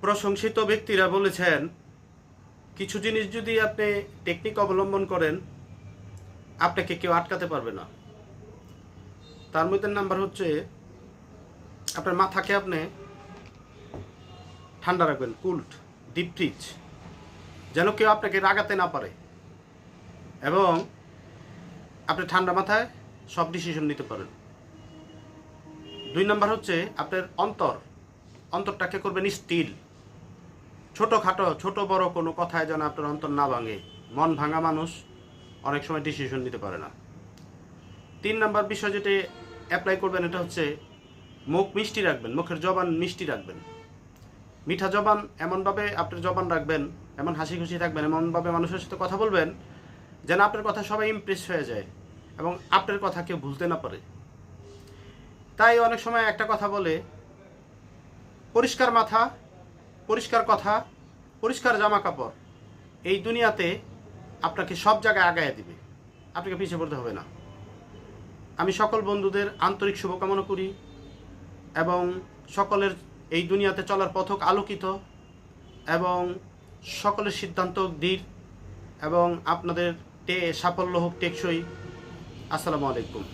প্রশংসিত ব্যক্তিরা বলেছেন কিছু জিনিস যদি আপনি টেকনিক অবলম্বন করেন আপনাকে কেউ আটকাতে পারবে না। তার মধ্যে নাম্বার হচ্ছে আপনার মাথাকে আপনি ঠান্ডা রাখবেন, কুলড, ডিপ ফ্রিজ, যেন কেউ আপনাকে রাগাতে না পারে এবং আপনি ঠান্ডা মাথায় সব ডিসিশন নিতে পারেন। 2 নাম্বার হচ্ছে আপনার অন্তরটাকে করবেন স্টিল। ছোটোখাটো ছোট বড় কোনো কথায় যেন আপনার অন্তর না ভাঙে। মন ভাঙা মানুষ অনেক সময় ডিসিশন নিতে পারে না। 3 নাম্বার বিষয় যেটা অ্যাপ্লাই করবেন এটা হচ্ছে মুখ মিষ্টি রাখবেন, মুখের জবান মিষ্টি রাখবেন। মিঠা জবান এমনভাবে আপনার জবান রাখবেন, এমন হাসি খুশি থাকবেন, এমনভাবে মানুষের সাথে কথা বলবেন যেন আপনার কথা সবাই ইমপ্রেস হয়ে যায় এবং আপনার কথা কেউ ভুলতে না পারে। তাই অনেক সময় একটা কথা বলে, পরিষ্কার মাথা, পরিষ্কার কথা, পরিষ্কার জামা কাপড় এই দুনিয়াতে আপনাকে সব জায়গায় আগায় দিবে, আপনাকে পিছিয়ে পড়তে হবে না। আমি সকল বন্ধুদের আন্তরিক শুভকামনা করি এবং সকলের এই দুনিয়াতে চলার পথক আলোকিত এবং সকলের সিদ্ধান্ত দৃঢ় এবং আপনাদের সাফল্য হোক টেকসই। আসসালামু আলাইকুম।